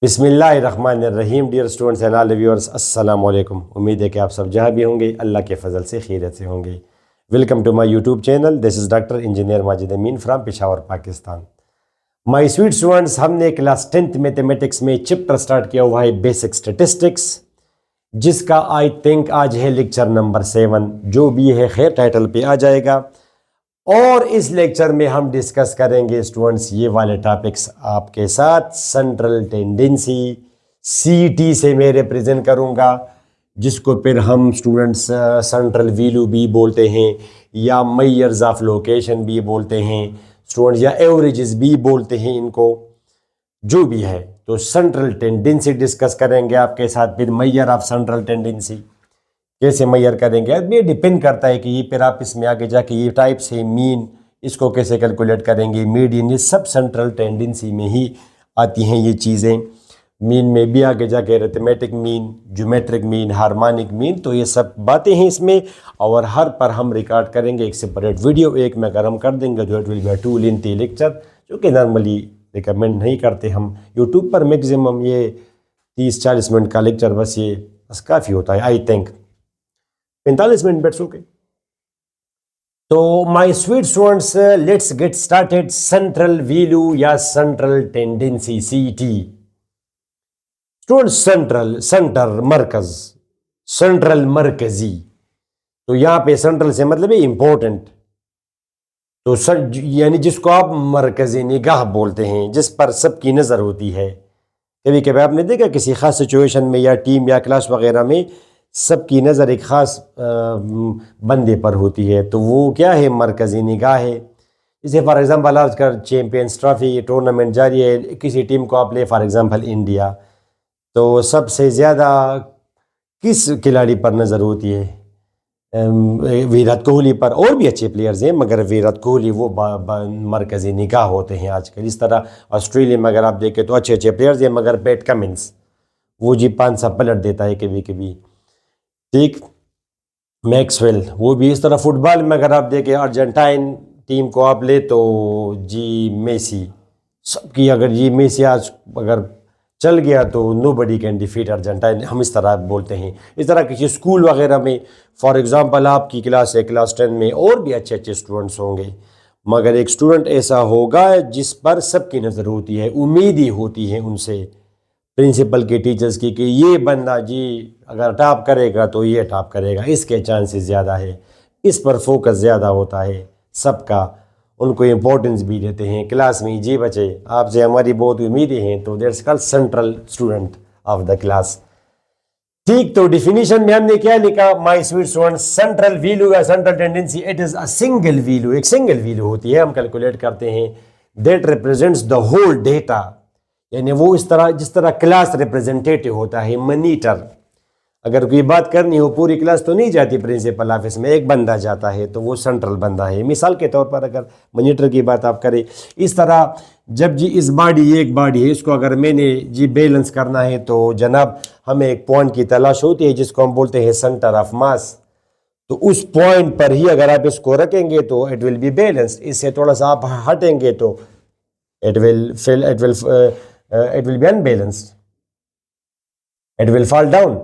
बिस्मिल्लाहिर्रहमानिर्रहीम। Dear students and all viewers, अस्सलाम वालेकुम। उम्मीद है कि आप सब जहाँ भी होंगे अल्लाह के फजल से खैरियत से होंगे। Welcome to my YouTube channel. This is doctor engineer Majid मीन from Peshawar Pakistan. My sweet students, हमने क्लास 10th मैथमेटिक्स में चैप्टर स्टार्ट किया हुआ है बेसिक स्टेटिस्टिक्स, जिसका आई थिंक आज है लेक्चर नंबर 7। जो भी है खैर टाइटल पे आ जाएगा। और इस लेक्चर में हम डिस्कस करेंगे स्टूडेंट्स ये वाले टॉपिक्स आपके साथ। सेंट्रल टेंडेंसी सीटी से मैं रिप्रेजेंट करूंगा, जिसको फिर हम स्टूडेंट्स सेंट्रल वैल्यू भी बोलते हैं, या मेजर्स ऑफ लोकेशन भी बोलते हैं स्टूडेंट्स, या एवरेजेस भी बोलते हैं इनको, जो भी है। तो सेंट्रल टेंडेंसी डिस्कस करेंगे आपके साथ। फिर मेजर ऑफ सेंट्रल टेंडेंसी कैसे मेजर करेंगे, ये डिपेंड करता है कि ये फिर आप इसमें आगे जाके ये टाइप्स है मीन, इसको कैसे कैलकुलेट करेंगे, मीडियन, ये सब सेंट्रल टेंडेंसी में ही आती हैं ये चीज़ें। मीन में भी आगे जाके arithmetic mean, geometric mean, harmonic mean, तो ये सब बातें हैं इसमें। और हर पर हम रिकॉर्ड करेंगे एक सेपरेट वीडियो। एक में अगर हम कर देंगे तो it will be a 2 lengthy lecture, जो कि नॉर्मली रिकमेंड नहीं करते हम यूट्यूब पर। मैक्सिमम ये 30-40 मिनट का लेक्चर बस काफ़ी होता है। I think 45 minute bets okay. तो my sweet students, let's get started. Central value या central tendency CT. Student centre मरकज, सेंट्रल मरकजी। तो यहाँ पे सेंट्रल से मतलब है इंपॉर्टेंट। तो यानी जिसको आप मरकजी निगाह बोलते हैं, जिस पर सबकी नज़र होती है। कभी कभी आपने देखा किसी खास सिचुएशन में या टीम या क्लास वगैरह में सबकी नज़र एक ख़ास बंदे पर होती है, तो वो क्या है, मरकज़ी निगाह है। जैसे फॉर एग्ज़ाम्पल आजकल चैम्पियंस ट्रॉफी टूर्नामेंट जारी है, किसी टीम को आप ले फॉर एग्ज़ाम्पल इंडिया, तो सबसे ज़्यादा किस खिलाड़ी पर नज़र होती है? विराट कोहली पर। और भी अच्छे प्लेयर्स हैं, मगर विराट कोहली वो मरकज़ी निगाह होते हैं आजकल। इस तरह ऑस्ट्रेलिया में अगर आप देखें तो अच्छे अच्छे प्लेयर्स हैं, मगर पैट कमिंस वो जी 5 पलट देता है कभी कभी, ठीक। मैक्सवेल वो भी इस तरह। फुटबॉल में अगर आप देखें अर्जेंटाइन टीम को आप ले तो जी मेसी, सबकी अगर जी मेसी आज अगर चल गया तो nobody can defeat Argentine, हम इस तरह बोलते हैं। इस तरह किसी स्कूल वगैरह में फॉर एग्जांपल आपकी क्लास है, क्लास 10 में और भी अच्छे अच्छे स्टूडेंट्स होंगे, मगर एक स्टूडेंट ऐसा होगा जिस पर सबकी नज़र होती है, उम्मीद ही होती है उनसे, प्रिंसिपल के, टीचर्स की, कि ये बंदा जी अगर टॉप करेगा तो ये टॉप करेगा, इसके चांसेस ज़्यादा है, इस पर फोकस ज़्यादा होता है सबका, उनको इम्पोर्टेंस भी देते हैं क्लास में। जी बच्चे आपसे हमारी बहुत उम्मीदें हैं, तो that's called central student of the class, ठीक। तो डिफिनीशन में हमने क्या लिखा, my sweet student, central value या central tendency, it is a single value, एक सिंगल वैल्यू होती है, हम कैलकुलेट करते हैं, that represents the whole data. यानी वो इस तरह जिस तरह क्लास रिप्रेजेंटेटिव होता है, मॉनिटर। अगर कोई बात करनी हो, पूरी क्लास तो नहीं जाती प्रिंसिपल ऑफिस में, एक बंदा जाता है, तो वो सेंट्रल बंदा है। मिसाल के तौर पर अगर मॉनिटर की बात आप करें, इस तरह जब जी इस बॉडी, एक बॉडी है, इसको अगर मैंने जी बैलेंस करना है, तो जनाब हमें एक पॉइंट की तलाश होती है जिसको हम बोलते हैं सेंटर ऑफ मास। तो उस पॉइंट पर ही अगर आप इसको रखेंगे तो इट विल बी बैलेंस्ड। इससे थोड़ा सा आप हटेंगे तो it will B unbalanced, it will fall down.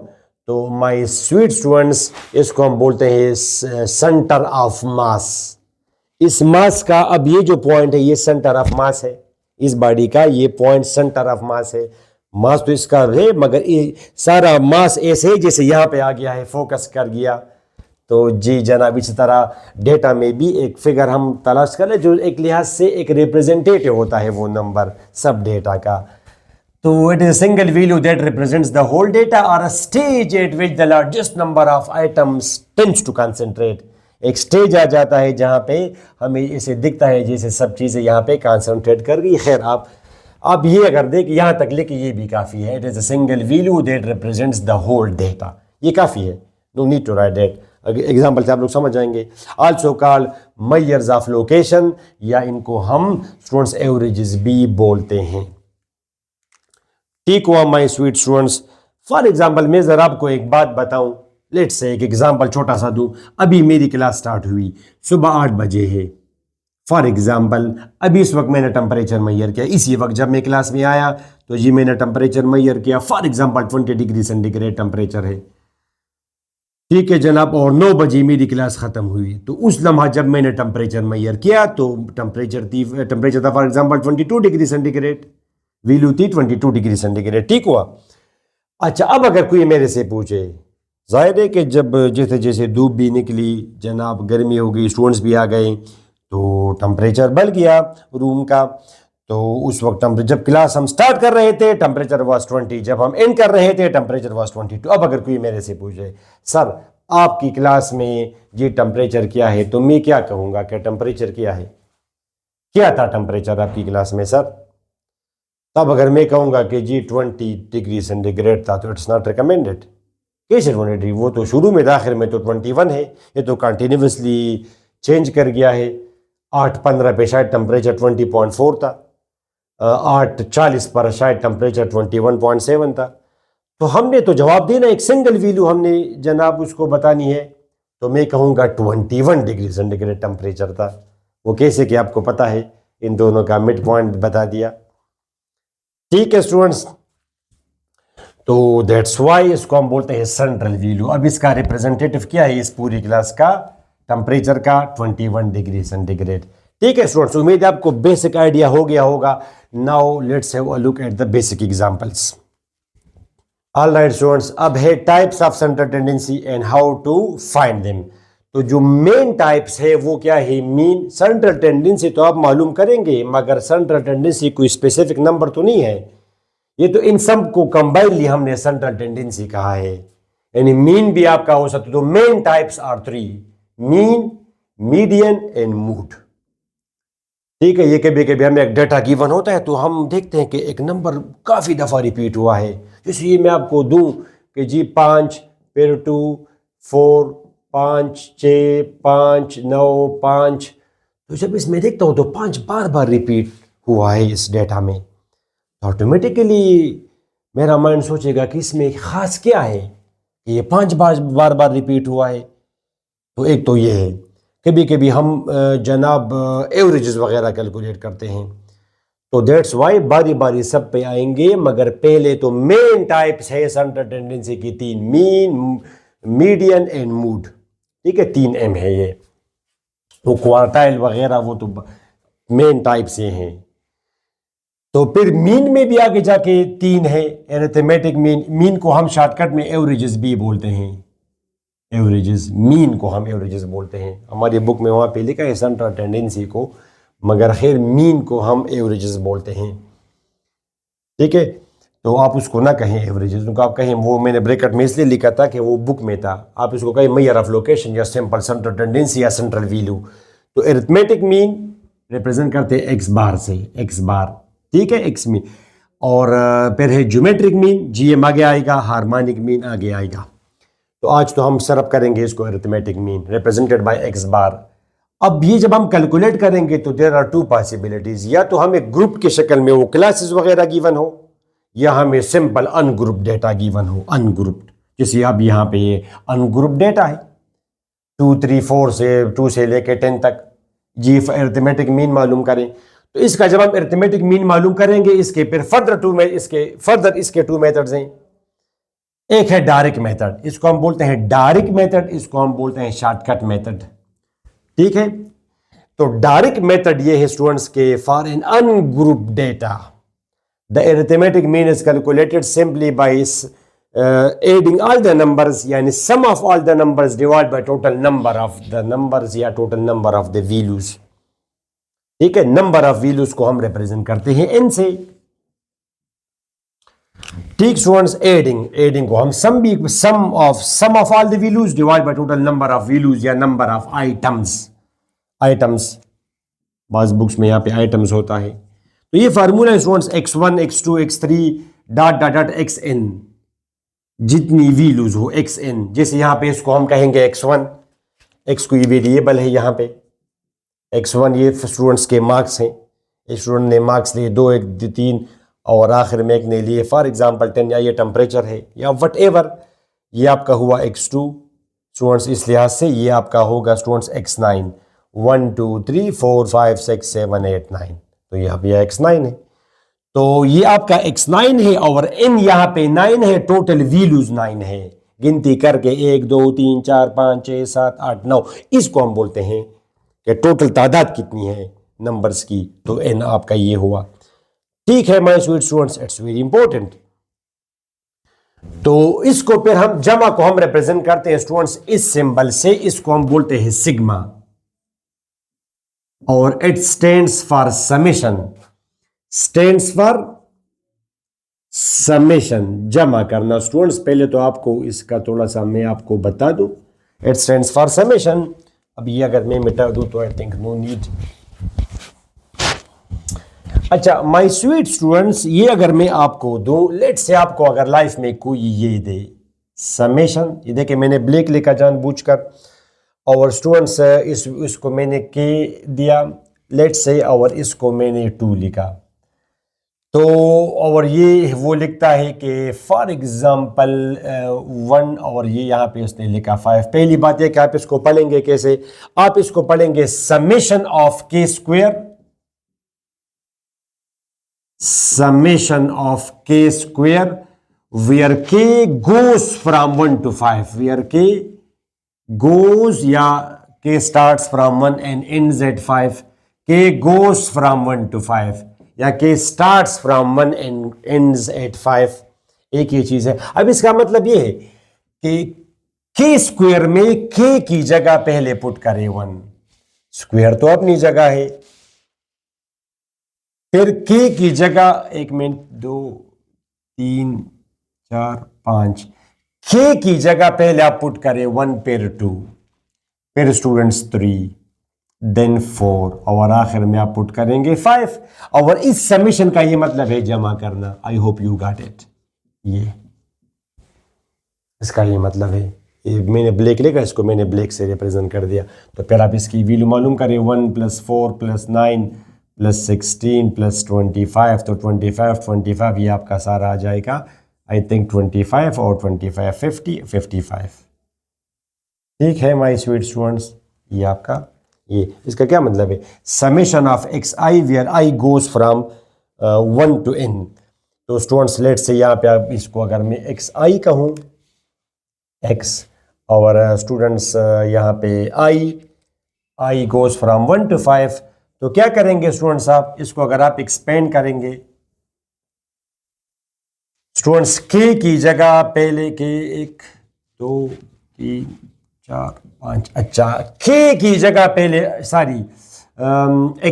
तो माय स्वीट स्टूडेंट्स, इसको हम बोलते हैं सेंटर ऑफ मास। इस मास का, अब ये जो पॉइंट है ये सेंटर ऑफ मास है, इस बॉडी का ये पॉइंट सेंटर ऑफ मास है। मास तो इसका है, मगर ये सारा मास ऐसे है जैसे यहाँ पे आ गया है, फोकस कर गया। तो जी जनाब, इसी तरह डेटा में भी एक फिगर हम तलाश कर ले जो एक लिहाज से एक रिप्रेजेंटेटिव होता है वो नंबर सब डेटा का। तो it is single value that represents the whole data और a stage at which the largest number of items tends to concentrate. एक स्टेज आ जाता है जहाँ पे हमें इसे दिखता है जैसे सब चीज़ें यहाँ पे कंसंट्रेट कर गई। खैर आप ये अगर देख यहाँ तक लेके ये भी काफ़ी है। It is a single value that represents the whole data, ये काफ़ी है, no need to write that. Example से आप लोग समझ जाएंगे। Also called measures of location, या इनको हम स्टूडेंट्स एवरेजेस भी बोलते हैं, ठीक हुआ my sweet students. For example मैं ज़रा आपको एक बात बताऊं, लेट्स से एक एग्जाम्पल छोटा सा दूं। अभी मेरी क्लास स्टार्ट हुई, सुबह 8 बजे है, फॉर एग्जाम्पल अभी इस वक्त मैंने टेम्परेचर मैयर किया, इसी वक्त जब मैं क्लास में आया तो जी मैंने टेम्परेचर मैयर किया, for example 20 degree centigrade temperature है, ठीक है जनाब, और 9 बजे मेरी क्लास ख़त्म हुई। तो उस लम्हा जब मैंने टेम्परेचर मैयर किया तो टेम्परेचर था for example 22 degree centigrade, value थी 22 डिग्री सेंटीग्रेड, ठीक हुआ। अच्छा अब अगर कोई मेरे से पूछे, जाहिर है कि जब जैसे जैसे धूप भी निकली जनाब, गर्मी हो गई, स्टूडेंट्स भी आ गए, तो टेम्परेचर बढ़ गया रूम का। तो उस वक्त जब क्लास हम स्टार्ट कर रहे थे टेम्परेचर वाज 20, जब हम एंड कर रहे थे टेम्परेचर वाज 22। अब अगर कोई मेरे से पूछे सर आपकी क्लास में ये टेम्परेचर क्या है, तो मैं क्या कहूँगा कि टेम्परेचर क्या है, क्या था टेम्परेचर आपकी क्लास में सर? तब अगर मैं कहूँगा कि जी 20 डिग्री सेंटीग्रेड था तो इट्स नॉट रिकमेंडेड। कैसे 20 डिग्री, वो तो शुरू में था, आखिर में तो 21 है, ये तो कंटिन्यूसली चेंज कर गया है। 8:15 पे शायद टेम्परेचर 20.4 था, 8:40 पर शायद टेम्परेचर 21.7 था। तो हमने तो जवाब देना, एक सिंगल वैल्यू हमने जनाब उसको बतानी है, तो मैं कहूँगा 21 डिग्री सेंटीग्रेड टेम्परेचर था। वो कैसे कि आपको पता है, इन दोनों का मिड पॉइंट बता दिया, ठीक है स्टूडेंट्स। तो दैट्स वाई इसको हम बोलते हैं सेंट्रल वैल्यू। अब इसका रिप्रेजेंटेटिव क्या है इस पूरी क्लास का, टेम्परेचर का 21 डिग्री सेंटीग्रेड, ठीक है स्टूडेंट्स। उम्मीद है आपको बेसिक आइडिया हो गया होगा। Now let's have a look at the basic examples. Alright students, अब है types of central tendency and how to find them. तो जो मेन टाइप्स है वो क्या है, मीन। सेंट्रल टेंडेंसी तो आप मालूम करेंगे, मगर सेंट्रल टेंडेंसी कोई स्पेसिफिक नंबर तो नहीं है, ये तो इन सब को कंबाइनली हमने सेंट्रल टेंडेंसी कहा है। यानी मीन भी आपका हो सकता है। तो main types are 3, mean, median and mode, ठीक है। ये कभी कभी हमें एक डाटा गिवन होता है तो हम देखते हैं कि एक नंबर काफ़ी दफ़ा रिपीट हुआ है, जैसे ये मैं आपको दूं कि जी 5 फिर 2 4 5 6 5 9 5, तो जब इसमें देखता हूँ तो 5 बार बार रिपीट हुआ है इस डेटा में, तो ऑटोमेटिकली मेरा माइंड सोचेगा कि इसमें ख़ास क्या है कि ये 5 बार बार रिपीट हुआ है। तो एक तो ये है। कभी कभी हम जनाब एवरेजेस वगैरह कैलकुलेट करते हैं, तो दैट्स वाई बारी बारी सब पे आएंगे, मगर पहले तो मेन टाइप्स है सेंट्रल टेंडेंसी की 3, मीन, मीडियन एंड मूड, ठीक है, 3M है ये। तो क्वार्टाइल वगैरह वो तो मेन टाइप से हैं। तो फिर मीन में भी आगे जाके 3 है, एरिथमेटिक मीन। मीन को हम शॉर्टकट में एवरेजेस भी बोलते हैं, एवरेजेस, मीन को हम एवरेजेस बोलते हैं। हमारी बुक में वहाँ पे लिखा है सेंट्रल टेंडेंसी को, मगर खैर मीन को हम एवरेजेस बोलते हैं, ठीक है। तो आप उसको ना कहें एवरेजेस, उनको आप कहें, वो मैंने ब्रैकेट में इसलिए लिखा था कि वो बुक में था, आप इसको कहें मेजर ऑफ लोकेशन या सिंपल सेंट्रल टेंडेंसी या सेंट्रल वैल्यू। तो एरिथमेटिक मीन रिप्रेजेंट करते हैं एक्स बार से, एक्स बार, ठीक है, एक्स मीन। और फिर है ज्योमेट्रिक मीन, जीएम आगे आएगा, हार्मोनिक मीन आगे आएगा। तो आज तो हम सरअप करेंगे इसको arithmetic mean represented by X bar. अब ये जब हम कैलकुलेट करेंगे तो देयर आर 2 पॉसिबिलिटीज, या तो हमें ग्रुप की शक्ल में वो क्लासेस वगैरह गिवन हो, या हमें सिंपल अनग्रुप डेटा गिवन हो, अनग्रुप्ड। जैसे अब यहाँ पे ये अनग्रुप डेटा है, 2 3 4 से 2 से लेके 10 तक। जी अरिथमेटिक मीन मालूम करें, तो इसका जब हम अरिथमेटिक मीन मालूम करेंगे, इसके फिर फर्दर इसके 2 मेथड्स हैं। एक है डायरेक्ट मेथड, इसको हम बोलते हैं डायरेक्ट मेथड, इसको हम बोलते हैं शॉर्टकट मेथड, ठीक है। तो डायरेक्ट मेथड ये है स्टूडेंट्स के, for an ungroup data the arithmetic mean is calculated simply by adding all the numbers, यानी sum of all the numbers divide by total number of the numbers या total number of the values, ठीक है। Number of values को हम represent करते हैं n से, ठीक स्टूडेंट्स। एडिंग को हम sum of all the values divide by total number of values या नंबर ऑफ आइटम्स, बाज बुक्स में यहाँ पे आइटम्स होता है। तो ये फार्मूला है students, x1 x2 x3 dot dot dot xn, जितनी वैल्यूज हो xn। जैसे यहाँ पे इसको हम कहेंगे x1, x को ये वेरिएबल है, यहाँ पे x1 ये स्टूडेंट्स के मार्क्स हैं, स्टूडेंट ने मार्क्स लिए 2 1 3 और आखिर में एक ने लिए फॉर एग्जांपल 10, या ये टेम्परेचर है या वट एवर। ये आपका हुआ x2 स्टूडेंट्स, इस लिहाज से ये आपका होगा स्टूडेंट्स x9। 1 2 3 4 5 6 7 8 9, तो यहाँ पे x9 है, तो ये आपका x9 है और n यहाँ पे 9 है, टोटल वैल्यूज 9 है, गिनती करके 1 2 3 4 5 6 7 8 9, इसको हम बोलते हैं कि टोटल तादाद कितनी है नंबर्स की, तो n आपका ये हुआ। ठीक है my sweet students, it's very important. तो इसको फिर हम जमा को हम रिप्रेजेंट करते हैं स्टूडेंट्स इस सिंबल से, इसको हम बोलते हैं सिग्मा, और it stands for summation, stands for summation, जमा करना स्टूडेंट्स। पहले तो आपको इसका थोड़ा सा मैं आपको बता दूं, इट स्टैंड्स फॉर समेशन। अब ये अगर मैं मिटा दूं तो आई थिंक नो नीड। अच्छा माय स्वीट स्टूडेंट्स, ये अगर मैं आपको दूं, लेट्स से आपको अगर लाइफ में कोई ये दे समेशन, ये देखिए मैंने ब्लैक लिखा जानबूझकर, और स्टूडेंट्स इसको मैंने के दिया, लेट्स से, और इसको मैंने 2 लिखा, तो और ये वो लिखता है कि फॉर एग्जांपल 1, और ये यहाँ पे उसने लिखा 5। पहली बात है कि आप इसको पढ़ेंगे कैसे, आप इसको पढ़ेंगे समेशन ऑफ के square, summation of k square where k goes from 1 to 5, where k goes या k starts from 1 and ends at 5, k goes from 1 to 5 या k starts from 1 and ends at 5, एक ही चीज है। अब इसका मतलब ये है कि k स्क्वायर में k की जगह पहले पुट करें 1, स्क्वायर तो अपनी जगह है, फिर k की जगह 1 मिनट 2 3 4 5, k की जगह पहले आप पुट करें 1, फिर 2, फिर स्टूडेंट्स 3, देन 4, और आखिर में आप पुट करेंगे 5। और इस समेशन का ये मतलब है जमा करना। I hope you got it, ये इसका ये मतलब है। ये मैंने ब्लैक लिखा, इसको मैंने ब्लैक से रिप्रेजेंट कर दिया, तो फिर आप इसकी वैल्यू मालूम करें, 1 + 4 + 9 + 16 + 25, तो 25 ये आपका सारा आ जाएगा आई थिंक 25 और 25 55। ठीक है माय स्वीट स्टूडेंट्स, ये आपका ये इसका क्या मतलब है, summation of xi where i goes from 1 to n। तो स्टूडेंट्स लेट्स से यहाँ पे आप इसको अगर मैं xi कहूँ, x, और स्टूडेंट्स यहाँ पे i गोज फ्रॉम 1 to 5, तो क्या करेंगे स्टूडेंट्स, आप इसको अगर आप एक्सपेंड करेंगे स्टूडेंट्स, k की जगह पहले के 1 2 3 4 5, अच्छा k की जगह पहले सॉरी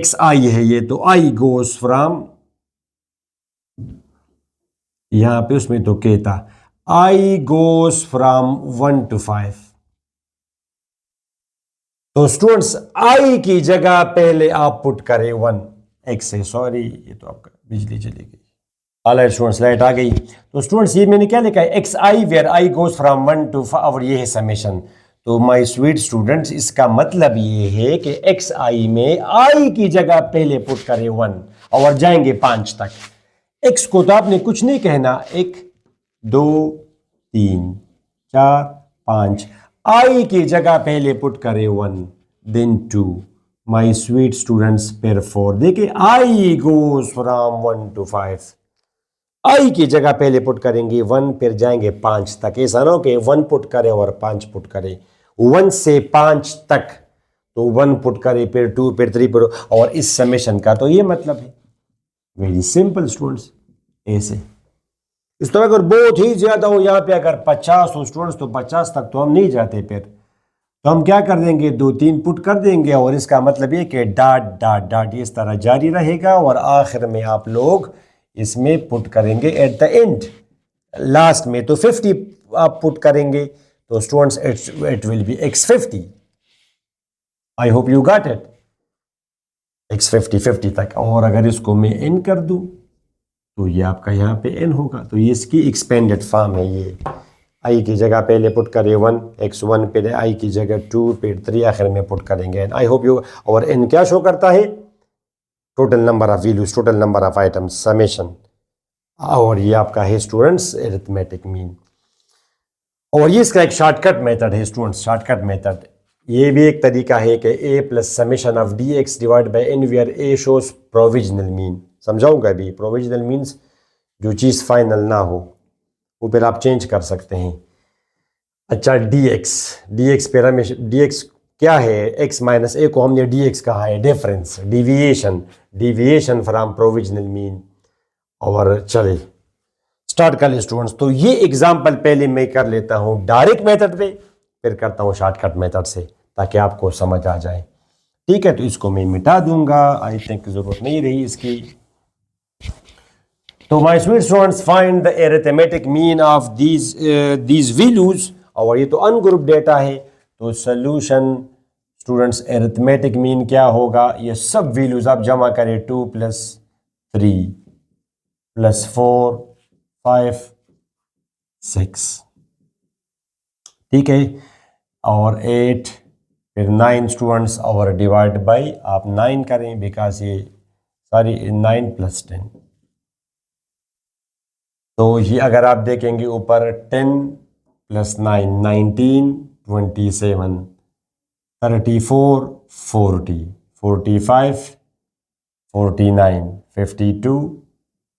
xi है ये, तो i गोज फ्रॉम, यहां पे उसमें तो k था, i गोज फ्रॉम 1 to 5, तो स्टूडेंट्स i की जगह पहले आप पुट करें 1, x है, सॉरी ये तो आपका बिजली चली गई, ऑलराइट स्टूडेंट्स लाइट आ गई। तो स्टूडेंट्स ये मैंने क्या लिखा है, xi where i goes from 1 to 5, और ये है समेशन। तो माय स्वीट स्टूडेंट्स इसका मतलब ये है कि xi में i की जगह पहले पुट करें 1 और जाएंगे 5 तक। x को तो आपने कुछ नहीं कहना, 1 2 3 4 5, i की जगह पहले पुट करें 1 देन 2, माय स्वीट स्टूडेंट्स फिर 4, देखिए i goes from 1 to 5, i की जगह पहले पुट करेंगे 1, फिर जाएंगे 5 तक। ऐसा ना हो कि 1 पुट करें और 5 पुट करें, 1 से 5 तक, तो 1 पुट करें फिर 2 फिर 3 फिर, और इस समेशन का तो ये मतलब है। वेरी सिंपल स्टूडेंट्स, ऐसे। इस तरह अगर बहुत ही ज्यादा हो, यहाँ पे अगर 50 हो स्टूडेंट्स, तो 50 तक तो हम नहीं जाते, फिर तो हम क्या कर देंगे, 2 3 पुट कर देंगे, और इसका मतलब ये कि डॉट डॉट डॉट इस तरह जारी रहेगा, और आखिर में आप लोग इसमें पुट करेंगे एट द एंड, लास्ट में तो 50 आप पुट करेंगे, तो students it will B x50। I hope you got it, x50 50 तक। और अगर इसको मैं n कर दूं तो ये आपका यहाँ पे n होगा, तो ये इसकी एक्सपेंडेड फॉर्म है। ये i की जगह पहले पुट करें 1, x1 फिर i की जगह 2 फिर 3, आखिर में पुट करेंगे n। आई होप यू, और n क्या शो करता है, total number of values, total number of items, summation. और ये आपका है स्टूडेंट्स अरिथमेटिक मीन, और ये इसका एक शॉर्टकट मेथड है स्टूडेंट्स, शॉर्टकट मेथड ये भी एक तरीका है कि A plus summation of D X divide by N where A shows provisional mean. समझाऊंगा अभी। प्रोविजनल मीन्स जो चीज़ फाइनल ना हो, वो फिर आप चेंज कर सकते हैं। अच्छा, डी एक्स पे रमेश, डी एक्स क्या है? एक्स माइनस ए को हमने डी एक्स कहा है, difference, deviation from provisional mean. और चले स्टार्ट कर ले स्टूडेंट्स। तो ये एग्जाम्पल पहले मैं कर लेता हूँ डायरेक्ट मेथड पे, फिर करता हूँ शॉर्टकट मेथड से, ताकि आपको समझ आ जाए। ठीक है, तो इसको मैं मिटा दूंगा, आई थिंक जरूरत नहीं रही इसकी। तो my sweet students, find the arithmetic mean of these values. और ये तो अनग्रुप डेटा है, तो सोल्यूशन स्टूडेंट्स अरिथमेटिक मीन क्या होगा? ये सब वैल्यूज आप जमा करें, 2 + 3 + 4 5 6, ठीक है, और 8 फिर 9 स्टूडेंट्स, और डिवाइड बाई आप 9 करें, बिकॉज ये सॉरी 9 + 10। तो ये अगर आप देखेंगे ऊपर 10 + 9 19 27 34 40 45 49 52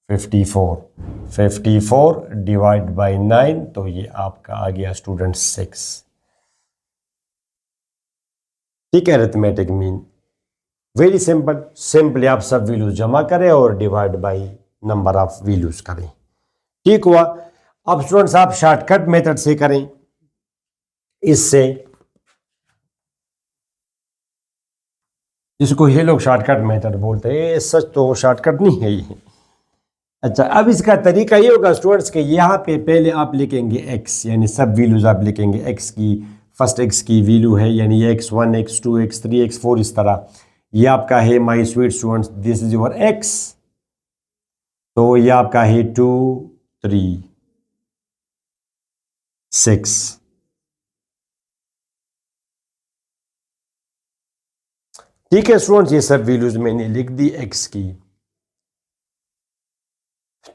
54 डिवाइड बाई 9, तो ये आपका आ गया स्टूडेंट 6। ठीक है, arithmetic mean very simple. Simply आप सब वैल्यूज जमा करें और divide by number of values करें। ठीक हुआ। अब स्टूडेंट्स आप शॉर्टकट मेथड से करें, इससे, इसको ये लोग शॉर्टकट मेथड बोलते हैं, सच तो शॉर्टकट नहीं है ये। अच्छा, अब इसका तरीका ये होगा स्टूडेंट्स के यहाँ पे पहले आप लिखेंगे x, यानी सब वैल्यूज आप लिखेंगे x की, फर्स्ट x की वैल्यू है, यानी x1 x2 x3 x4 इस तरह। ये आपका है my sweet students, this is your x। तो ये आपका है 2 3 6। ठीक है स्टूडेंट्स, ये सब वैल्यूज मैंने लिख दी x की।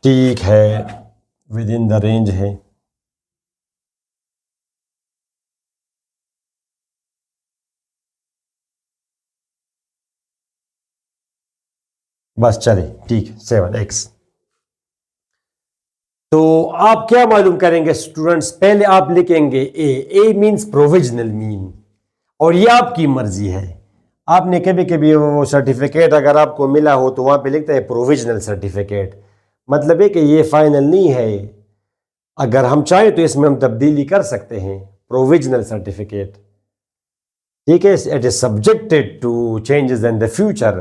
ठीक है, विद इन द रेंज है। बस चले, ठीक, 7x। तो आप क्या मालूम करेंगे स्टूडेंट्स? पहले आप लिखेंगे ए मींस प्रोविजनल मीन, और ये आपकी मर्जी है। आपने कभी कभी वो सर्टिफिकेट अगर आपको मिला हो तो वहां पे लिखता है प्रोविजनल सर्टिफिकेट, मतलब है कि ये फाइनल नहीं है। अगर हम चाहें तो इसमें हम तब्दीली कर सकते हैं, प्रोविजनल सर्टिफिकेट। ठीक है, it is subjected to changes in the future.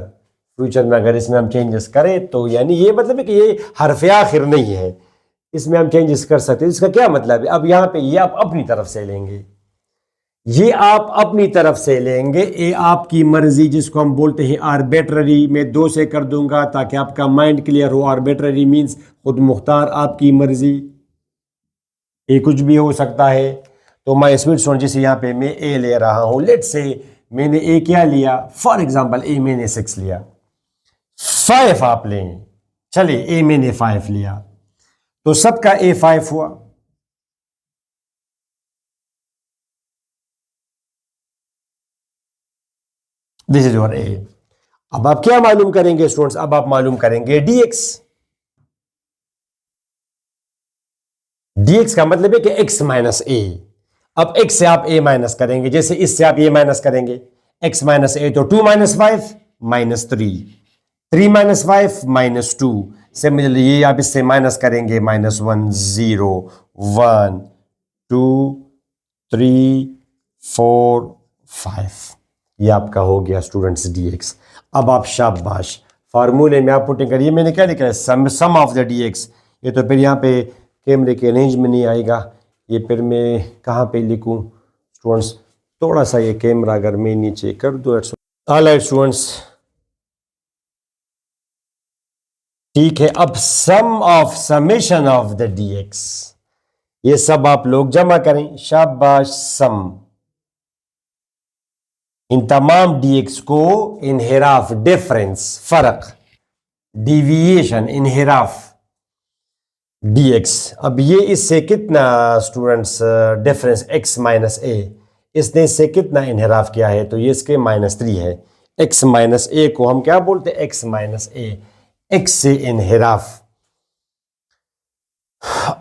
Future में अगर इसमें हम चेंजेस करें तो, यानी ये मतलब है कि ये हरफ आखिर नहीं है, इसमें हम चेंजेस कर सकते हैं। इसका क्या मतलब है? अब यहाँ पे ये आप अपनी तरफ से लेंगे, ये आप अपनी तरफ से लेंगे, ये आपकी मर्जी, जिसको हम बोलते हैं आर्बिट्ररी। मैं 2 से कर दूंगा ताकि आपका माइंड क्लियर हो। आर्बिट्ररी मीन्स खुद मुख्तार, आपकी मर्जी, ये कुछ भी हो सकता है। तो मैं स्वीट स्टूडेंट जैसे यहाँ पे मैं ए ले रहा हूँ, लेट से मैंने ए क्या लिया, फॉर एग्जाम्पल ए मैंने 6 लिया, 5 आप लें, चलिए ए मैंने 5 लिया, तो सबका ए 5 हुआ। दिस इज योर ए। अब आप क्या मालूम करेंगे स्टूडेंट्स? अब आप मालूम करेंगे dx। dx का मतलब है कि x माइनस ए। अब x से आप a माइनस करेंगे, जैसे इससे आप a माइनस करेंगे, x माइनस ए, तो 2 - 5 -3, 3 - 5 -2। सिमिलरली ये आप इससे माइनस करेंगे, -1 0 1 2 3 4 5। ये आपका हो गया स्टूडेंट्स dx। अब आप शाबाश फार्मूले में आप पुटिंग करिए। मैंने क्या लिखा है? सम ऑफ द dx। ये तो फिर यहाँ पे कैमरे के रेंज में नहीं आएगा, ये फिर मैं कहाँ पे लिखूँ स्टूडेंट्स? थोड़ा सा ये कैमरा अगर मैं नीचे कर दूँ। ऑलराइट स्टूडेंट्स, ठीक है। अब sum of summation of the dx, ये सब आप लोग जमा करें, शाबाश। सम इन तमाम dx को इनहिराफ, डिफरेंस, फर्क, डिविएशन, इनहिराफ dx। अब ये इससे कितना स्टूडेंट्स डिफरेंस x माइनस ए, इसने इससे कितना इनहराफ किया है, तो ये इसके -3 है। x माइनस ए को हम क्या बोलते हैं, x माइनस ए, x से इनहराफ।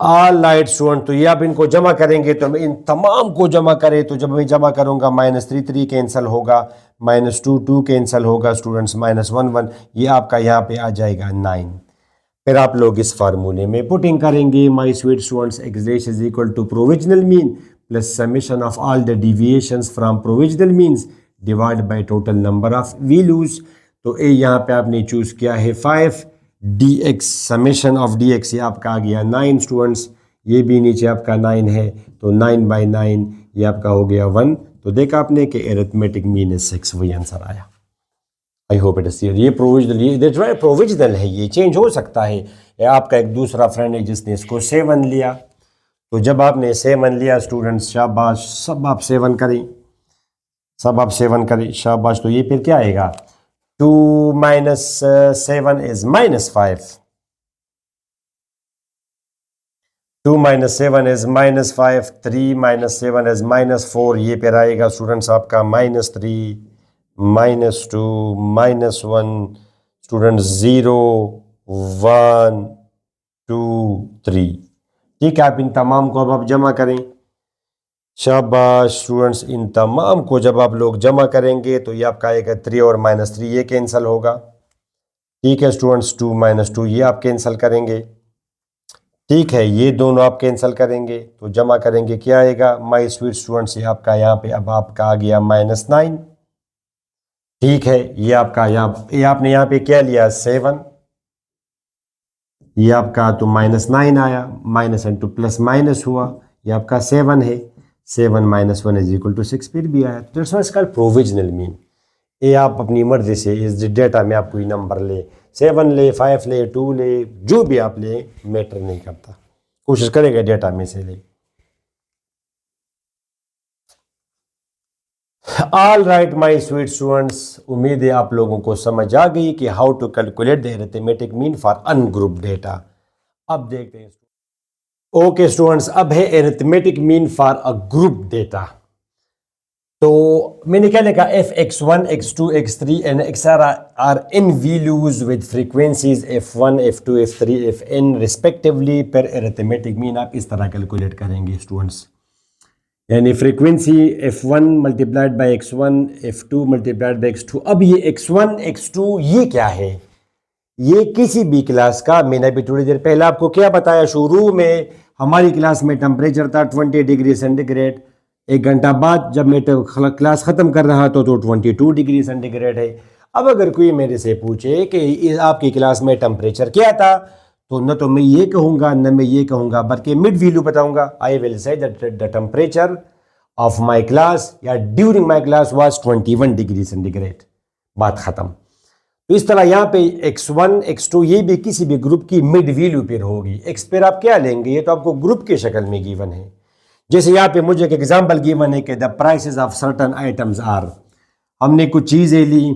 ऑल राइट स्टूडेंट, तो ये आप इनको जमा करेंगे, तो हम इन तमाम को जमा करें, तो जब मैं जमा करूंगा -3 कैंसिल होगा, -2 कैंसिल होगा स्टूडेंट्स, -1 ये आपका यहाँ पे आ जाएगा 9। फिर आप लोग इस फार्मूले में पुटिंग करेंगे, my sweet students, x dash is equal to provisional mean plus summation of all the deviations from provisional means divide by total number of values. तो ए यहाँ पे आपने चूज किया है 5, dx समेशन ऑफ dx ये आपका आ गया 9 स्टूडेंट्स, ये भी नीचे आपका 9 है, तो 9/9 ये आपका हो गया 1। तो देखा आपने कि एरिथमेटिक मीन इज 6, वही आंसर आया। I hope it is clear. ये प्रोविजनल, ये प्रोविजनल है, ये चेंज हो सकता है। या आपका एक दूसरा फ्रेंड है जिसने इसको 7 लिया, तो जब आपने 7 लिया स्टूडेंट्स, शाबाश, सब आप 7 करें, सब आप 7 करें, शाबाश। तो ये फिर क्या आएगा, 2 - 7 इज -5, 2 - 7 इज -5, 3 - 7 इज -4, ये फिर आएगा स्टूडेंट्स आपका -3, -2, -1 स्टूडेंट 0, 1, 2, 3। ठीक है, आप इन तमाम को अब आप जमा करें, शाबाश स्टूडेंट्स। इन तमाम को जब आप लोग जमा करेंगे तो ये आपका आएगा 3 और -3 ये कैंसिल होगा। ठीक है स्टूडेंट्स, 2 - 2 ये आप कैंसिल करेंगे। ठीक है, ये दोनों आप कैंसिल करेंगे, तो जमा करेंगे क्या आएगा, माय स्वीट स्टूडेंट्स, ये आपका यहाँ पे अब आपका आ गया -9। ठीक है, ये आपका ये आपने यहाँ पे क्या लिया, 7, ये आपका तो -9 आया, माइनस इंटू प्लस माइनस हुआ, ये आपका 7 है, 7 - 1 इज इक्वल टू 6 फिर भी आया। तो इट्स कॉल्ड प्रोविजनल मीन। ये आप अपनी मर्जी से इस डेटा में आप कोई नंबर ले, 7 ले, 5 ले, 2 ले, जो भी आप ले, मैटर नहीं करता, कोशिश करेगा डेटा में से ले। All right my sweet students, उम्मीद है आप लोगों को समझ आ गई कि how to calculate the arithmetic mean for ungroup data. अब देखते हैं ओके स्टूडेंट्स, अब है arithmetic mean for a group data. तो मैंने क्या लिखा, f(x1), x2, x3 and etcetera are in values with frequencies f1, f2, f3, fn respectively. पर अरिथमेटिक मीन आप इस तरह कैलकुलेट करेंगे स्टूडेंट्स, यानी frequency f1 multiplied by x1, f2 multiplied by x2। अब ये x1, x2 ये क्या है, ये किसी भी क्लास का, मैंने अभी थोड़ी देर पहले आपको क्या बताया, शुरू में हमारी क्लास में टेम्परेचर था 20 डिग्री सेंटीग्रेड, 1 घंटा बाद जब मैं क्लास ख़त्म कर रहा था तो 22 डिग्री सेंटीग्रेड है। अब अगर कोई मेरे से पूछे कि आपकी क्लास में टेम्परेचर क्या था, तो न तो मैं ये कहूँगा न मैं ये कहूँगा, बल्कि मिड वैल्यू बताऊँगा। I will say that the temperature of my class या during my class was 21 degree centigrade, बात ख़त्म। तो इस तरह यहाँ पे x1, x2 ये भी किसी भी ग्रुप की मिड वैल्यू पर होगी। x पर आप क्या लेंगे, ये तो आपको ग्रुप के शक्ल में गिवन है। जैसे यहाँ पे मुझे एक एग्जांपल गिवन है कि the prices of certain items are, हमने कुछ चीज़ें ली,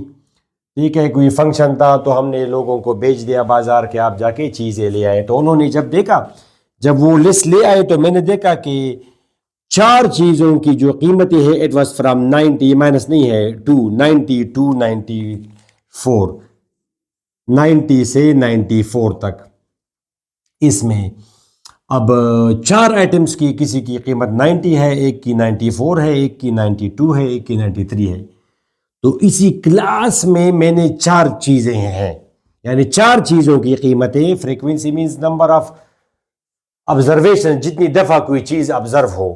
ठीक है, कोई फंक्शन था तो हमने लोगों को भेज दिया बाजार के आप जाके चीज़ें ले आए। तो उन्होंने जब देखा, जब वो लिस्ट ले आए, तो मैंने देखा कि 4 चीज़ों की जो कीमतें हैं, इट वॉज फ्राम 90, माइनस नहीं है, 90 to 94, 90 से 94 तक। इसमें अब 4 आइटम्स की किसी की कीमत 90 है, एक की 94 है, एक की 92 है, एक की 93 है। तो इसी क्लास में मैंने 4 चीज़ें हैं, यानी 4 चीज़ों की कीमतें, frequency means number of observation, जितनी दफ़ा कोई चीज़ ऑब्जर्व हो।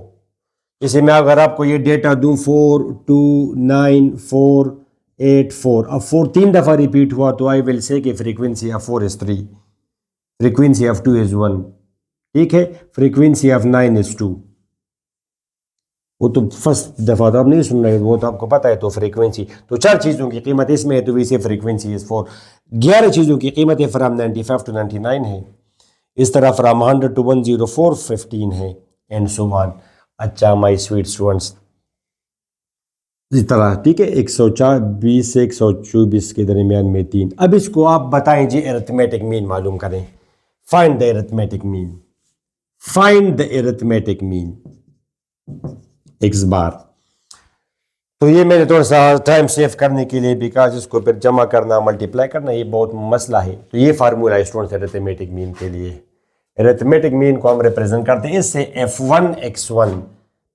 जैसे मैं अगर आपको ये डेटा दूं 4, 2, 9, 4, 8, 4, अब 4 3 दफ़ा रिपीट हुआ, तो आई विल से कि frequency of 4 is 3, frequency of 2 is 1, ठीक है, फ्रीक्वेंसी ऑफ 9 इज़ 2। वो तो फर्स्ट दफ़ा तो आप नहीं सुन रहे, वो तो आपको पता है। तो फ्रीक्वेंसी, तो 4 चीज़ों की कीमत इसमें है, तो वैसे फ्रीक्वेंसी इज़ 4। 11 चीज़ों की कीमत है, फ्राम 95 to 99 है। इस तरह फ्राम 100 to 104 15 है, एंड सो ऑन। अच्छा माय स्वीट स्टूडेंट्स, इस तरह, ठीक है, 120 से 124 के दरमियान में 3। अब इसको आप बताएं जी, अरिथमेटिक मीन मालूम करें। Find the arithmetic mean, find the arithmetic mean x बार। तो ये मैंने थोड़ा सा टाइम सेव करने के लिए, बिकॉज इसको फिर जमा करना मल्टीप्लाई करना ये बहुत मसला है। तो ये फार्मूला है स्टूडेंट्स अरिथमेटिक मीन के लिए। अरिथमेटिक मीन को हम रिप्रेजेंट करते हैं इससे f1x1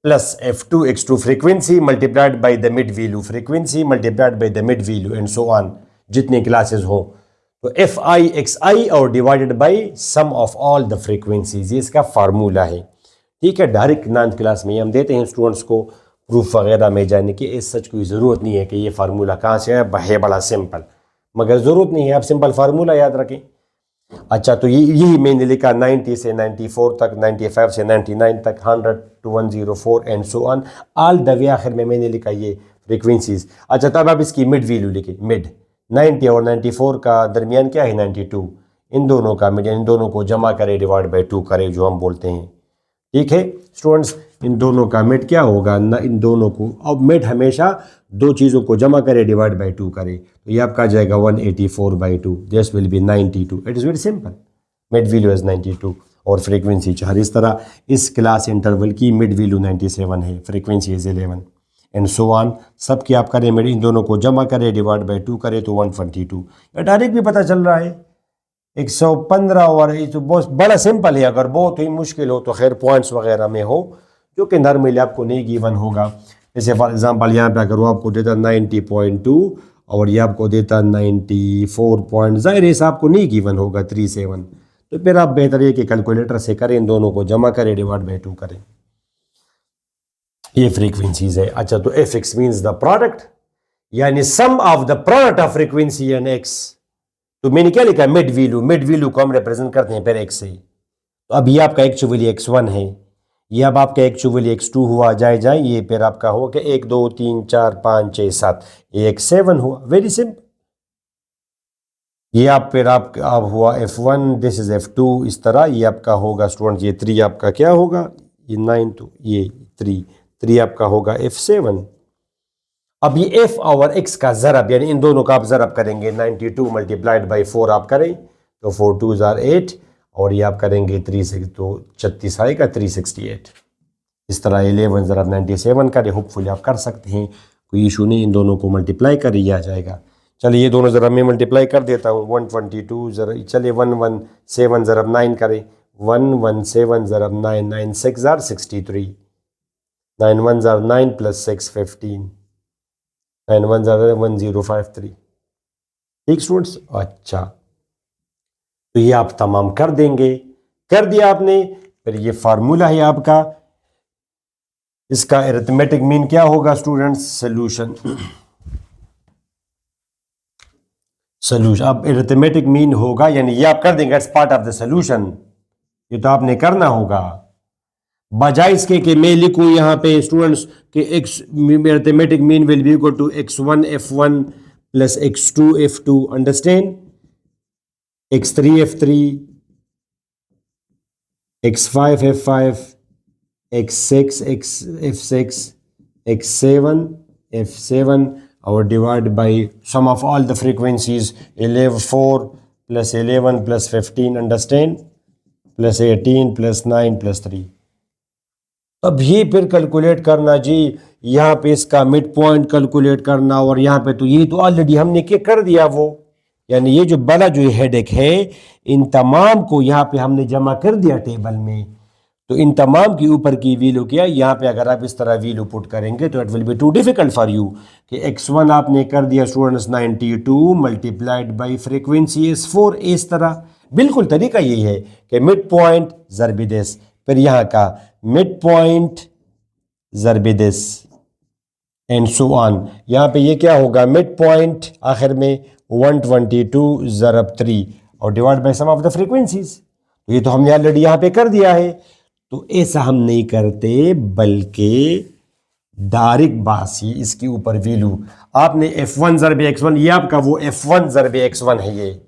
plus f2x2 frequency multiplied by the mid value, frequency multiplied by the mid value and so on, जितनी क्लासेस हो। तो fi और divided by sum of all the frequencies, ये इसका फार्मूला है। ठीक है, डायरेक्ट 9th क्लास में हम देते हैं स्टूडेंट्स को प्रूफ वगैरह में जाने की। इस सच कोई ज़रूरत नहीं है कि ये फार्मूला कहाँ से है बड़ा सिंपल, मगर ज़रूरत नहीं है, आप सिंपल फार्मूला याद रखें। अच्छा, तो यही मैंने लिखा 90 से 94 तक, 95 से 99 तक, 100 to 104 and so on, all the way आखिर में मैंने लिखा ये फ्रीक्वेंसीज। अच्छा, तब आप इसकी मिड वैल्यू लिखें। मिड 90 और 94 का दरमियान क्या है 92, इन दोनों का मिड, इन दोनों को जमा करें डिवाइड बाई 2 करें जो हम बोलते हैं। ठीक है स्टूडेंट्स, इन दोनों का मिड क्या होगा ना, इन दोनों को, अब मिड हमेशा दो चीज़ों को जमा करे डिवाइड बाई 2 करे, तो ये आपका जाएगा 184/2, this will B 92। It is very simple, mid value is 92 और फ्रीक्वेंसी 4। इस तरह इस क्लास इंटरवल की मिड वैल्यू 97 है, frequency is 11 and so on. सब की आप करें मिड, इन दोनों को जमा करें डिवाइड बाई 2 करें तो 122। डायरेक्ट भी पता चल रहा है 115, और ये तो बहुत बड़ा सिंपल है। अगर बहुत ही मुश्किल हो तो खैर पॉइंट्स वगैरह में हो, जो कि नॉर्मली आपको नहीं गिवन होगा। जैसे फॉर एग्जांपल यहाँ पे अगर वो आपको देता 90.2 और ये आपको देता 94 पॉइंट, ज़ाहिर है आपको नहीं गिवन होगा 37, तो फिर आप बेहतर है कि कैलकुलेटर से करें, इन दोनों को जमा करें डिवाइड बाई 2 करें। ये फ्रीक्वेंसीज है। अच्छा, तो F X means the product, यानी sum of the product of frequency and X. तो मैंने क्या लिखा, मिड वैल्यू, मिड वैल्यू को हम रिप्रेजेंट करते हैं फिर एक्स से। तो अब ये आपका एक्चुअली x1 है, ये अब आपका एक्चुअली x2 हुआ, जाए ये फिर आपका हुआ कि 1 2 3 4 5 6 7, ये x7 हुआ। Very simple. ये आप फिर आप अब हुआ f1, दिस इज f2, इस तरह ये आपका होगा स्टूडेंट, ये 3 आपका क्या होगा, ये 9 तो ये 3 आपका होगा f7। अब ये f और x का ज़रब, यानी इन दोनों का आप ज़रब करेंगे, 92 मल्टीप्लाइड बाई 4 आप करें तो 4 2 ज़ार 8, और ये आप करेंगे 3 तो 36 आएगा 368। इस तरह 11 ज़रब 97 करें, होपफुली आप कर सकते हैं, कोई इशू नहीं। इन दोनों को मल्टीप्लाई करें, ये आ जाएगा। चलिए ये दोनों ज़रा मैं मल्टीप्लाई कर देता हूँ। 122 ज़रा, चलिए 117 ज़रब 9 करें, 117 ज़रब 9, 9 6 ज़ार 63, 9 1 ज़ार 9 प्लस 6 15, 9 1 ज़ार 1053। ठीक स्टूडेंट्स, अच्छा तो ये आप तमाम कर देंगे, कर दिया आपने। फिर ये फार्मूला है आपका, इसका अरिथमेटिक मीन क्या होगा स्टूडेंट्स, सोल्यूशन। सोल्यूशन अब अरिथमेटिक मीन होगा, यानी ये आप कर देंगे एट्स पार्ट ऑफ द सोल्यूशन, ये तो आपने करना होगा। बजाय इसके कि मैं लिखूं यहाँ पे स्टूडेंट्स कि x arithmetic mean will be equal to x1 f1 plus x2 f2, understand, x3 f3, x5 f5, x6 f6, x7 f7, or divide by sum of all the frequencies 11 4 plus 11 plus 15, understand, plus 18 plus 9 plus 3। अब ये फिर calculate करना जी, यहाँ पे इसका mid point calculate करना, और यहाँ पे तो ये तो ऑलरेडी हमने क्या कर दिया वो, यानी ये जो बड़ा जो हेडेक है, इन तमाम को यहाँ पे हमने जमा कर दिया टेबल में। तो इन तमाम के ऊपर की वैल्यू क्या है, यहाँ पे अगर आप इस तरह वैल्यू पुट करेंगे तो it will be too difficult for you कि x1 आपने कर दिया students 92 multiplied by frequency is 4। इस तरह बिल्कुल तरीका यही है कि मिड पॉइंट ज़रबिदिस, फिर यहाँ का मिड पॉइंट ज़रबिदिस एंड सो ऑन। यहाँ पे ये क्या होगा, मिड पॉइंट आखिर में 122 ज़रब 3 और divide by sum of the frequencies. तो ये तो हमने ऑलरेडी यहाँ पे कर दिया है। तो ऐसा हम नहीं करते, बल्कि डायरेक्ट बासी इसके ऊपर वैल्यू आपने f1 ज़रब x1, ये आपका वो f1 ज़रब x1 है, ये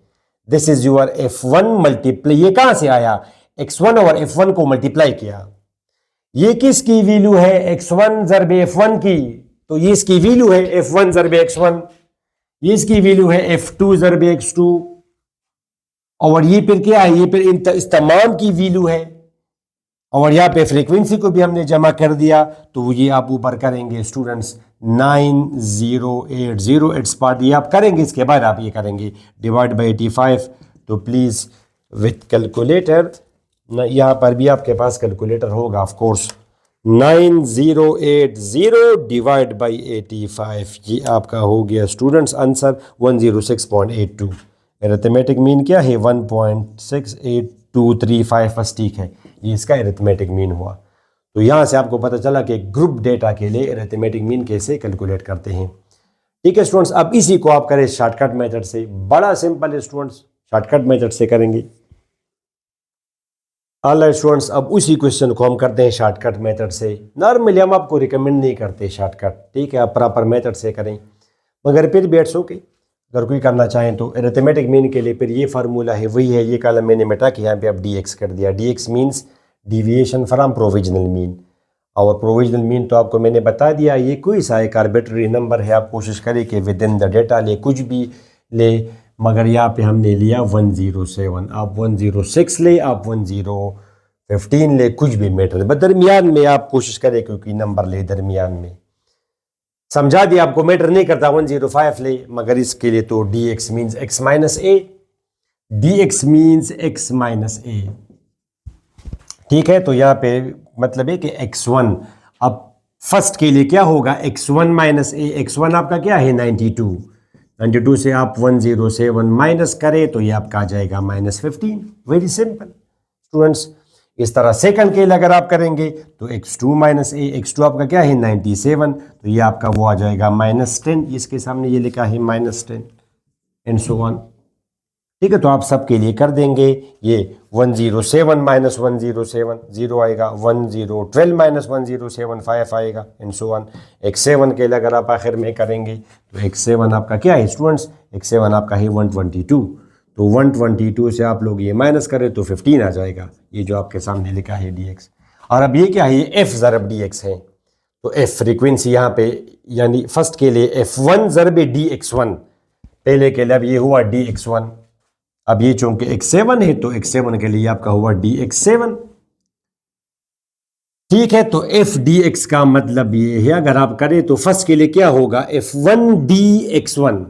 this is your f1 multiply. ये कहाँ से आया, x1 और f1 को मल्टीप्लाई किया। ये किसकी वैल्यू है, x1 ज़रब f1 की, तो ये इसकी वैल्यू है f1 ज़रब x1, ये इसकी वैल्यू है f2 ज़रब x2, और ये फिर क्या है, ये फिर इस तमाम की वैल्यू है। और यहाँ पे फ्रीक्वेंसी को भी हमने जमा कर दिया, तो ये आप ऊपर करेंगे स्टूडेंट्स 9080 इट्स पार्ट, ये आप करेंगे, इसके बाद आप ये करेंगे डिवाइड बाई 85। तो प्लीज़ विथ कैलकुलेटर, यहाँ पर भी आपके पास कैलकुलेटर होगा ऑफ कोर्स, 9080 डिवाइड बाई 85, ये आपका हो गया स्टूडेंट्स आंसर 106.82। अरिथमेटिक मीन क्या है 1.68235, बस ठीक है, ये इसका अरिथमेटिक मीन हुआ। तो यहाँ से आपको पता चला कि ग्रुप डेटा के लिए अरिथमेटिक मीन कैसे कैलकुलेट करते हैं। ठीक है स्टूडेंट्स, अब इसी को आप करें शॉर्टकट मेथड से, बड़ा सिंपल है स्टूडेंट्स, शॉर्टकट मेथड से करेंगे। ऑलराइट स्टूडेंट्स, अब उसी क्वेश्चन को हम करते हैं शॉर्टकट मेथड से। नॉर्मली हम आपको रिकमेंड नहीं करते शॉर्टकट, ठीक है, आप प्रॉपर मेथड से करें, मगर फिर भी इट्स ओके, अगर कोई करना चाहें तो। अरिथमेटिक मीन के लिए फिर ये फार्मूला है, वही है, ये कॉलम मैंने मिटा के यहाँ पे अब dx कर दिया। dx means deviation from provisional mean, और प्रोविजनल मीन तो आपको मैंने बता दिया, ये कोई सा एक आर्बिट्ररी नंबर है, आप कोशिश करें कि विद इन द डेटा ले, कुछ भी ले, मगर यहाँ पे हमने लिया 107, आप 106 ले, आप 1015 ले, कुछ भी मैटर, बस दरमियान में आप कोशिश करें, क्योंकि नंबर ले दरमियान में। समझा दिया आपको, मैटर नहीं करता 105 ले, मगर इसके लिए तो dx मीन्स x माइनस ए, dx मीन्स x माइनस ए, ठीक है। तो यहाँ पे मतलब है कि x1, अब फर्स्ट के लिए क्या होगा, x1 माइनस ए, x1 आपका क्या है 92 से आप 107 माइनस करें तो ये आपका आ जाएगा -15, वेरी सिंपल स्टूडेंट्स। इस तरह सेकंड के लिए अगर आप करेंगे तो x2 माइनस ए, x2 आपका क्या है 97, तो ये आपका वो आ जाएगा -10, इसके सामने ये लिखा है -10 एंड सो ऑन, ठीक है। तो आप सबके लिए कर देंगे, ये 107 माइनस 107 0 आएगा, 1012 माइनस 1075 आएगा एंड सो ऑन। x7 के लिए अगर आप आखिर में करेंगे तो x7 आपका क्या है स्टूडेंट्स, x7 आपका है 122, तो 122 से आप लोग ये माइनस करें तो 15 आ जाएगा, ये जो आपके सामने लिखा है dx। और अब ये क्या है, ये f ज़रब dx है, तो f फ्रीक्वेंसी यहाँ पे, यानी फर्स्ट के लिए f1 ज़रब dx1, पहले के लिए अब ये हुआ dx1, अब ये चूंकि x7 है तो x7 के लिए आपका हुआ dx7, ठीक है। तो f dx का मतलब ये है, अगर आप करें तो फर्स्ट के लिए क्या होगा, f1 dx1,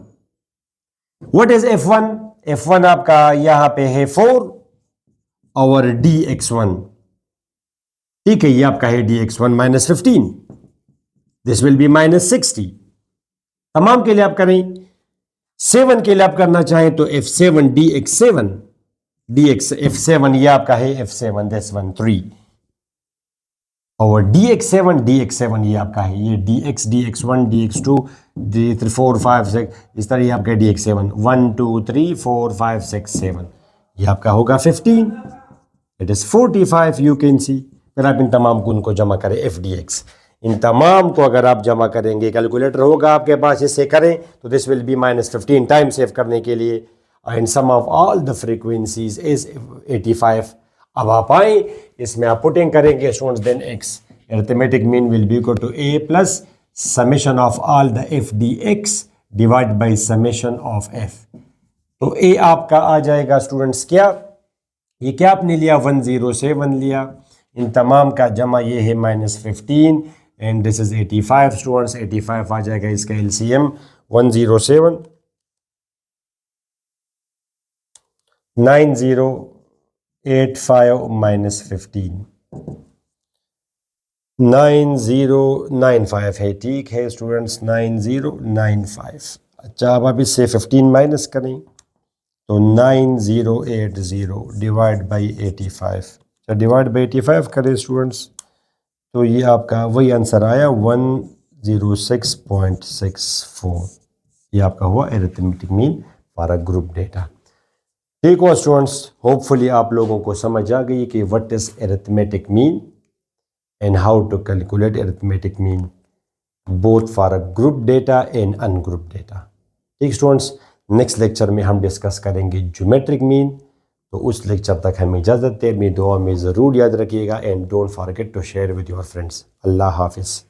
what is f1, f1 आपका यहां पे है 4 और dx1, ठीक है, ये आपका है dx1 -15, दिस विल बी -60। तमाम के लिए आप करें, 7 के लिए आप करना चाहें तो f7 dx7, f7 ये आपका है f7 दिस वन 3, और dx7 ये आपका है, ये dx1 dx2 d3 4 5 6, इस तरह ये आपका dx7 1 2 3 4 5 6 7, ये आपका होगा 15, it is 45, you can see. फिर आप इन तमाम को उनको जमा करें f dx, इन तमाम को अगर आप जमा करेंगे, कैलकुलेटर होगा आपके पास, इससे करें तो this will be -15 time save करने के लिए, and sum of all the frequencies is 85। अब आप आए, इसमें आप पुटिंग करेंगे students, then x arithmetic mean will be equal to a plus summation of all the f dx divide by summation of f। तो a आपका आ जाएगा students क्या, ये क्या आपने लिया 107 लिया, इन तमाम का जमा ये है -15 एंड दिस इज 85 स्टूडेंट्स, 85 आ जाएगा इसका LCM 107 9085 -15 9095 है, ठीक है स्टूडेंट्स 9095। अच्छा, अब आप इससे 15 माइनस करें तो 9080 डिवाइड बाई 85, अच्छा डिवाइड बाई 85 करें स्टूडेंट्स तो ये आपका वही आंसर आया 106.64, ये आपका हुआ arithmetic mean for a group data. ठीक हुआ स्टूडेंट्स, होपफुली आप लोगों को समझ आ गई कि what is arithmetic mean and how to calculate arithmetic mean both for a group data and ungroup data. ठीक स्टूडेंट्स, नेक्स्ट लेक्चर में हम डिस्कस करेंगे ज्योमेट्रिक मीन, तो उस लेक्चर तक हमें इजाज़त दें, मेरी दुआ में ज़रूर याद रखिएगा and don't forget to share with your friends. अल्लाह हाफिज़।